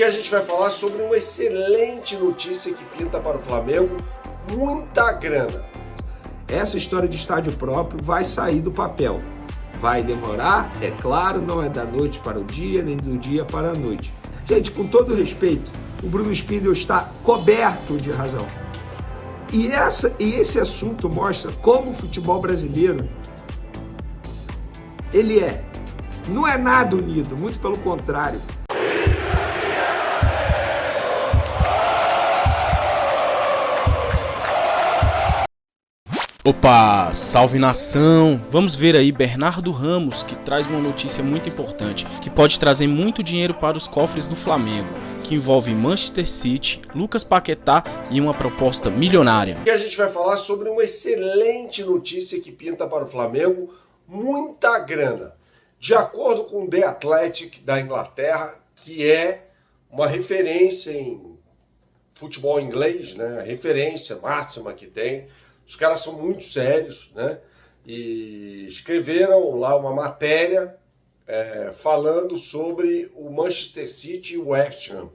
E a gente vai falar sobre uma excelente notícia que pinta para o Flamengo, muita grana. Essa história de estádio próprio vai sair do papel. Vai demorar, é claro, não é da noite para o dia, nem do dia para a noite. Gente, com todo respeito, o Bruno Spindel está coberto de razão. E esse assunto mostra como o futebol brasileiro, não é nada unido, muito pelo contrário. Opa, salve nação! Vamos ver aí Bernardo Ramos, que traz uma notícia muito importante, que pode trazer muito dinheiro para os cofres do Flamengo, que envolve Manchester City, Lucas Paquetá e uma proposta milionária. E a gente vai falar sobre uma excelente notícia que pinta para o Flamengo, muita grana. De acordo com o The Athletic da Inglaterra, que é uma referência em futebol inglês, né? A referência máxima que tem. Os caras são muito sérios, né? E escreveram lá uma matéria falando sobre o Manchester City e o West Ham,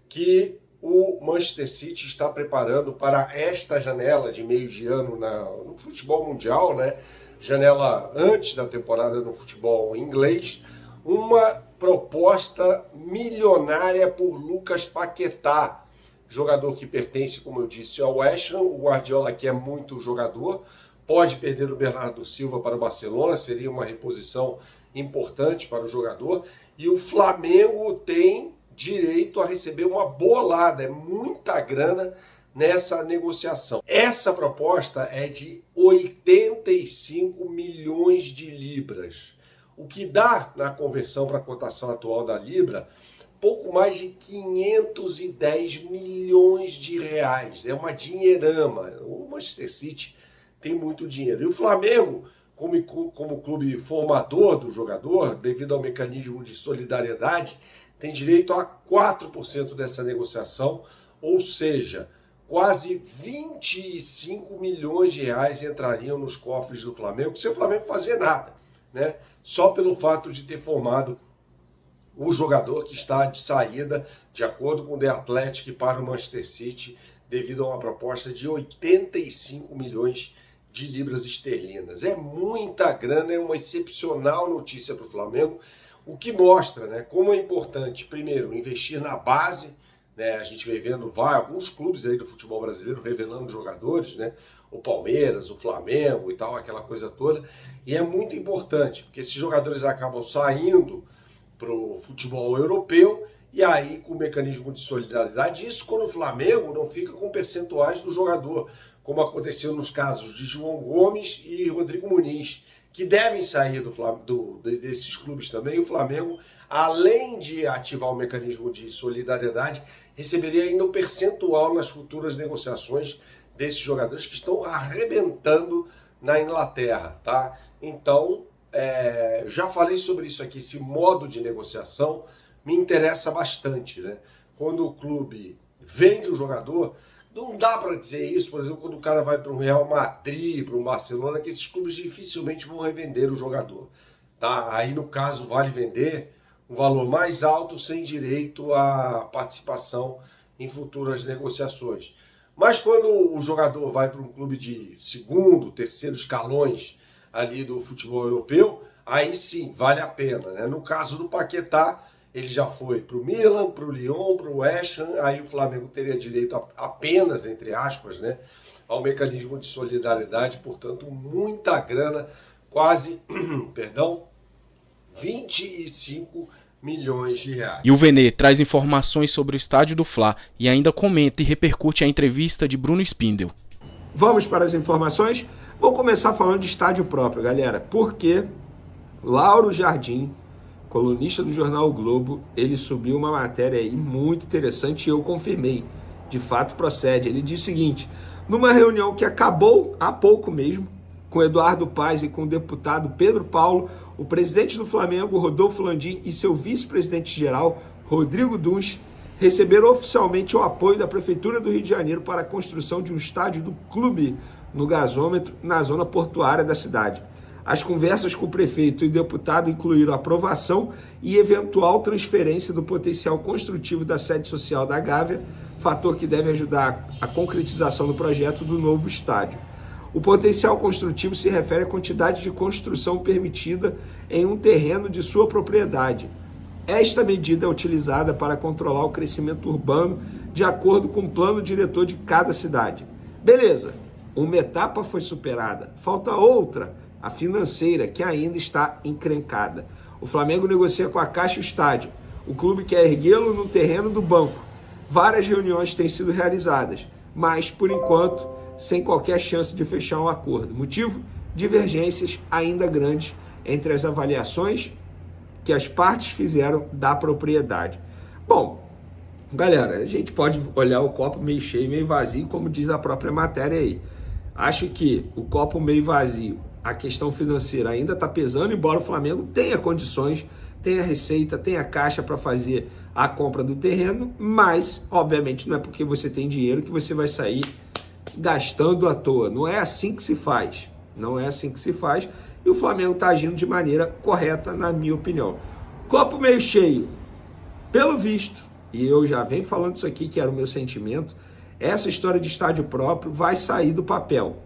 que o Manchester City está preparando para esta janela de meio de ano no futebol mundial, né? Janela antes da temporada no futebol inglês, uma proposta milionária por Lucas Paquetá, jogador que pertence, como eu disse, ao West Ham. O Guardiola, que é muito jogador, pode perder o Bernardo Silva para o Barcelona, seria uma reposição importante para o jogador. E o Flamengo tem direito a receber uma bolada, é muita grana nessa negociação. Essa proposta é de 85 milhões de libras, o que dá, na conversão para a cotação atual da Libra, pouco mais de 510 milhões de reais. É uma dinheirama. O Manchester City tem muito dinheiro. E o Flamengo, como clube formador do jogador, devido ao mecanismo de solidariedade, tem direito a 4% dessa negociação, ou seja, quase 25 milhões de reais entrariam nos cofres do Flamengo, sem o Flamengo fazer nada, né? Só pelo fato de ter formado o jogador que está de saída, de acordo com o The Athletic, para o Manchester City, devido a uma proposta de 85 milhões de libras esterlinas. É muita grana, é uma excepcional notícia para o Flamengo, o que mostra, né, como é importante, primeiro, investir na base, né? A gente vem vendo alguns clubes aí do futebol brasileiro revelando jogadores, né? O Palmeiras, o Flamengo e tal, aquela coisa toda. E é muito importante, porque esses jogadores acabam saindo para o futebol europeu, e aí com o mecanismo de solidariedade, isso quando o Flamengo não fica com percentuais do jogador, como aconteceu nos casos de João Gomes e Rodrigo Muniz, que devem sair desses clubes também. O Flamengo, além de ativar o mecanismo de solidariedade, receberia ainda um percentual nas futuras negociações desses jogadores que estão arrebentando na Inglaterra, tá? Então, já falei sobre isso aqui, esse modo de negociação me interessa bastante, né? Quando o clube vende um jogador, não dá para dizer isso, por exemplo, quando o cara vai para um Real Madrid, para um Barcelona, que esses clubes dificilmente vão revender o jogador, tá? Aí, no caso, vale vender um valor mais alto sem direito à participação em futuras negociações. Mas quando o jogador vai para um clube de segundo, terceiro escalões ali do futebol europeu, aí sim, vale a pena, né? No caso do Paquetá, ele já foi para o Milan, para o Lyon, para o West Ham, aí o Flamengo teria direito apenas, entre aspas, né, ao mecanismo de solidariedade, portanto, muita grana, quase, 25 milhões de reais. E o Vene traz informações sobre o estádio do Fla e ainda comenta e repercute a entrevista de Bruno Spindel. Vamos para as informações? Vou começar falando de estádio próprio, galera, porque Lauro Jardim, colunista do jornal o Globo, ele subiu uma matéria aí muito interessante e eu confirmei. De fato procede. Ele diz o seguinte: numa reunião que acabou há pouco mesmo, com Eduardo Paes e com o deputado Pedro Paulo, o presidente do Flamengo, Rodolfo Landim, e seu vice-presidente-geral, Rodrigo Dunst, receberam oficialmente o apoio da Prefeitura do Rio de Janeiro para a construção de um estádio do clube no gasômetro, na zona portuária da cidade. As conversas com o prefeito e o deputado incluíram aprovação e eventual transferência do potencial construtivo da sede social da Gávea, fator que deve ajudar a concretização do projeto do novo estádio. O potencial construtivo se refere à quantidade de construção permitida em um terreno de sua propriedade. Esta medida é utilizada para controlar o crescimento urbano de acordo com o plano diretor de cada cidade. Beleza, uma etapa foi superada, falta outra, a financeira, que ainda está encrencada. O Flamengo negocia com a Caixa o estádio. O clube quer erguê-lo no terreno do banco. Várias reuniões têm sido realizadas, mas, por enquanto, sem qualquer chance de fechar um acordo. Motivo? Divergências ainda grandes entre as avaliações que as partes fizeram da propriedade. Bom, galera, a gente pode olhar o copo meio cheio, meio vazio, como diz a própria matéria aí. Acho que o copo meio vazio, a questão financeira ainda está pesando, embora o Flamengo tenha condições, tenha receita, tenha caixa para fazer a compra do terreno, mas, obviamente, não é porque você tem dinheiro que você vai sair gastando à toa. Não é assim que se faz. Não é assim que se faz. E o Flamengo está agindo de maneira correta, na minha opinião. Copo meio cheio. Pelo visto, e eu já venho falando isso aqui, que era o meu sentimento, essa história de estádio próprio vai sair do papel.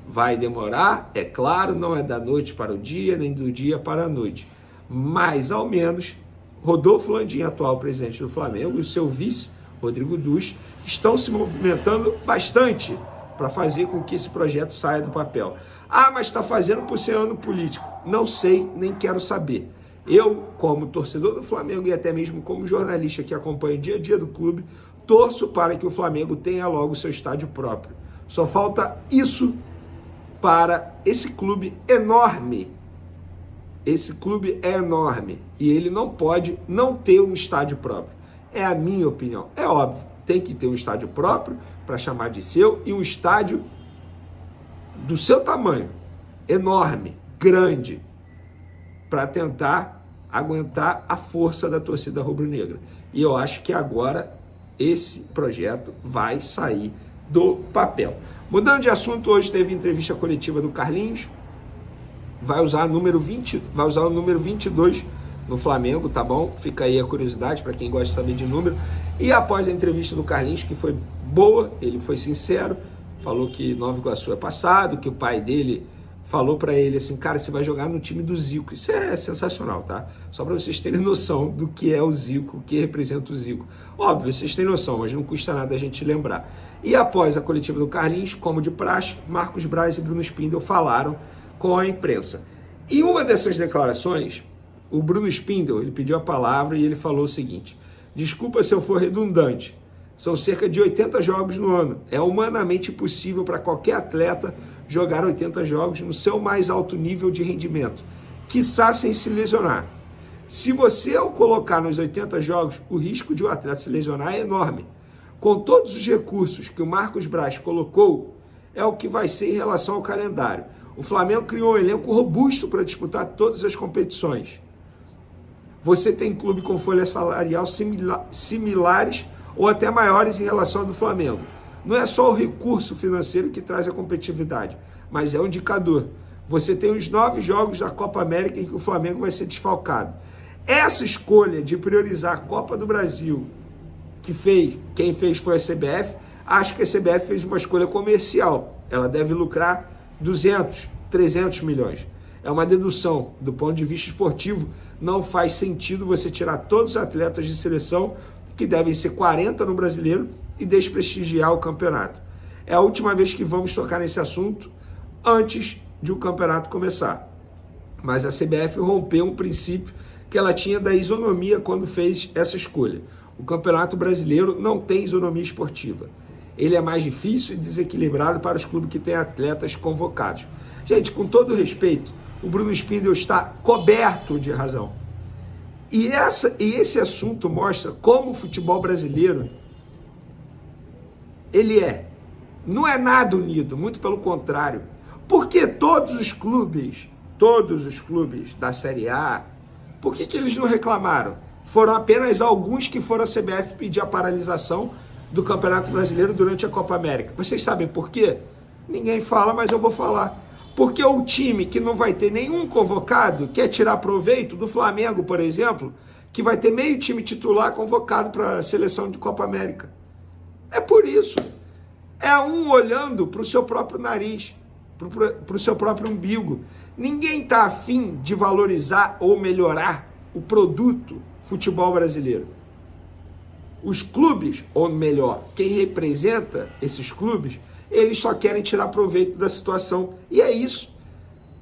Vai demorar, é claro, não é da noite para o dia, nem do dia para a noite. Mas, ao menos, Rodolfo Landim, atual presidente do Flamengo, e o seu vice, Rodrigo Dusch, estão se movimentando bastante para fazer com que esse projeto saia do papel. Ah, mas está fazendo por ser ano político. Não sei, nem quero saber. Eu, como torcedor do Flamengo e até mesmo como jornalista que acompanha o dia a dia do clube, torço para que o Flamengo tenha logo seu estádio próprio. Só falta isso para esse clube enorme. Esse clube é enorme e ele não pode não ter um estádio próprio. É a minha opinião. É óbvio, tem que ter um estádio próprio para chamar de seu e um estádio do seu tamanho, enorme, grande, para tentar aguentar a força da torcida rubro-negra. E eu acho que agora esse projeto vai sair do papel. Mudando de assunto, hoje teve entrevista coletiva do Carlinhos, vai usar o número 22 no Flamengo, tá bom? Fica aí a curiosidade para quem gosta de saber de número. E após a entrevista do Carlinhos, que foi boa, ele foi sincero, falou que Nova Iguaçu é passado, que o pai dele falou para ele assim, cara, você vai jogar no time do Zico. Isso é sensacional, tá? Só para vocês terem noção do que é o Zico, o que representa o Zico. Óbvio, vocês têm noção, mas não custa nada a gente lembrar. E após a coletiva do Carlinhos, como de praxe, Marcos Braz e Bruno Spindel falaram com a imprensa. Em uma dessas declarações, o Bruno Spindel, ele pediu a palavra e ele falou o seguinte: desculpa se eu for redundante, são cerca de 80 jogos no ano. É humanamente impossível para qualquer atleta jogar 80 jogos no seu mais alto nível de rendimento, quiçá sem se lesionar. Se você o colocar nos 80 jogos, o risco de o atleta se lesionar é enorme. Com todos os recursos que o Marcos Braz colocou, é o que vai ser em relação ao calendário. O Flamengo criou um elenco robusto para disputar todas as competições. Você tem clube com folha salarial similares ou até maiores em relação ao do Flamengo. Não é só o recurso financeiro que traz a competitividade, mas é um indicador. Você tem os 9 jogos da Copa América em que o Flamengo vai ser desfalcado. Essa escolha de priorizar a Copa do Brasil, quem fez foi a CBF, acho que a CBF fez uma escolha comercial. Ela deve lucrar 200, 300 milhões. É uma dedução. Do ponto de vista esportivo, não faz sentido você tirar todos os atletas de seleção, que devem ser 40 no Brasileiro, e desprestigiar o campeonato. É a última vez que vamos tocar nesse assunto antes de o campeonato começar. Mas a CBF rompeu um princípio que ela tinha da isonomia quando fez essa escolha. O Campeonato Brasileiro não tem isonomia esportiva. Ele é mais difícil e desequilibrado para os clubes que têm atletas convocados. Gente, com todo respeito, o Bruno Spindel está coberto de razão. E esse assunto mostra como o futebol brasileiro não é nada unido, muito pelo contrário. Porque todos os clubes da Série A, por que eles não reclamaram? Foram apenas alguns que foram à CBF pedir a paralisação do Campeonato Brasileiro durante a Copa América. Vocês sabem por quê? Ninguém fala, mas eu vou falar. Porque o time que não vai ter nenhum convocado quer tirar proveito do Flamengo, por exemplo, que vai ter meio time titular convocado para a seleção de Copa América. É por isso. É um olhando para o seu próprio nariz, para o seu próprio umbigo. Ninguém está afim de valorizar ou melhorar o produto futebol brasileiro. Os clubes, ou melhor, quem representa esses clubes, eles só querem tirar proveito da situação. E é isso.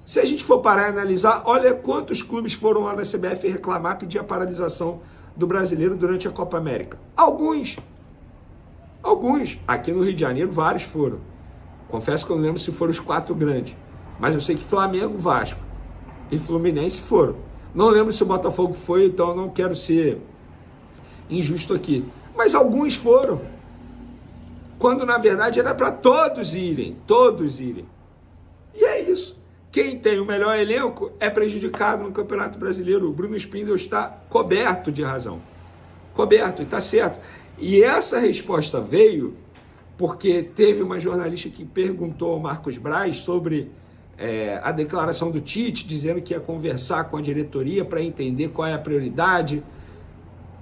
Se a gente for parar e analisar, olha quantos clubes foram lá na CBF reclamar, pedir a paralisação do brasileiro durante a Copa América. Alguns. Aqui no Rio de Janeiro, vários foram. Confesso que eu não lembro se foram os 4 grandes. Mas eu sei que Flamengo, Vasco e Fluminense foram. Não lembro se o Botafogo foi, então eu não quero ser injusto aqui. Mas alguns foram. Quando, na verdade, era para todos irem. E é isso. Quem tem o melhor elenco é prejudicado no Campeonato Brasileiro. O Bruno Spindel está coberto de razão. Coberto, e está certo. E essa resposta veio porque teve uma jornalista que perguntou ao Marcos Braz sobre a declaração do Tite, dizendo que ia conversar com a diretoria para entender qual é a prioridade,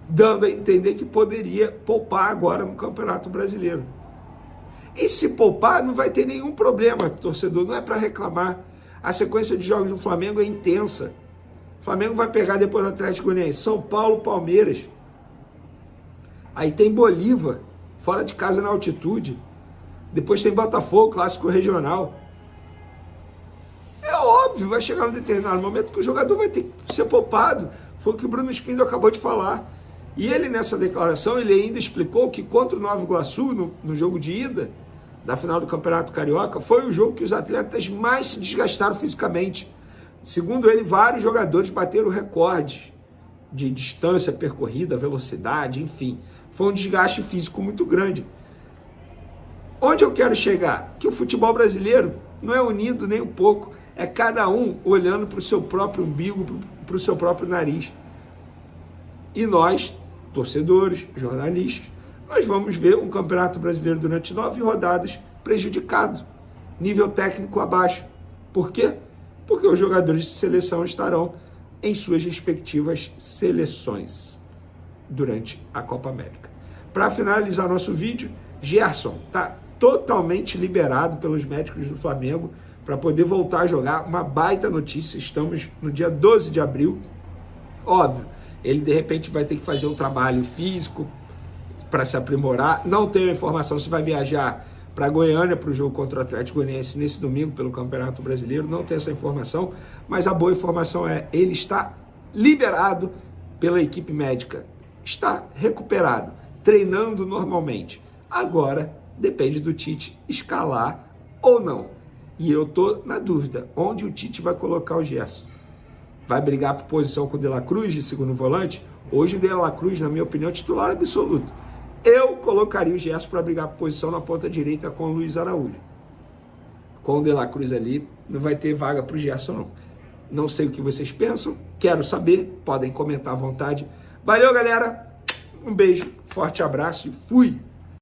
dando a entender que poderia poupar agora no Campeonato Brasileiro. E se poupar, não vai ter nenhum problema, torcedor, não é para reclamar. A sequência de jogos do Flamengo é intensa. O Flamengo vai pegar depois do Atlético Goianiense, São Paulo, Palmeiras. Aí tem Bolívar, fora de casa na altitude. Depois tem Botafogo, clássico regional. É óbvio, vai chegar um determinado momento que o jogador vai ter que ser poupado. Foi o que o Bruno Spindel acabou de falar. E ele, nessa declaração, ele ainda explicou que contra o Nova Iguaçu, no jogo de ida da final do Campeonato Carioca, foi o jogo que os atletas mais se desgastaram fisicamente. Segundo ele, vários jogadores bateram recordes de distância percorrida, velocidade, enfim. Foi um desgaste físico muito grande. Onde eu quero chegar? Que o futebol brasileiro não é unido nem um pouco. É cada um olhando para o seu próprio umbigo, para o seu próprio nariz. E nós, torcedores, jornalistas, nós vamos ver um Campeonato Brasileiro durante 9 rodadas prejudicado, nível técnico abaixo. Por quê? Porque os jogadores de seleção estarão em suas respectivas seleções durante a Copa América. Para finalizar nosso vídeo, Gerson está totalmente liberado pelos médicos do Flamengo para poder voltar a jogar. Uma baita notícia, estamos no dia 12 de abril. Óbvio, ele de repente vai ter que fazer um trabalho físico para se aprimorar. Não tenho informação se vai viajar para Goiânia para o jogo contra o Atlético Goianiense nesse domingo pelo Campeonato Brasileiro. Não tenho essa informação, mas a boa informação é ele está liberado pela equipe médica. Está recuperado, treinando normalmente. Agora depende do Tite escalar ou não. E eu estou na dúvida, onde o Tite vai colocar o Gerson? Vai brigar por posição com o De La Cruz de segundo volante? Hoje o De La Cruz, na minha opinião, é titular absoluto. Eu colocaria o Gerson para brigar por posição na ponta direita com o Luiz Araújo. Com o De La Cruz ali, não vai ter vaga para o Gerson, não. Não sei o que vocês pensam, quero saber, podem comentar à vontade. Valeu, galera, um beijo, forte abraço e fui!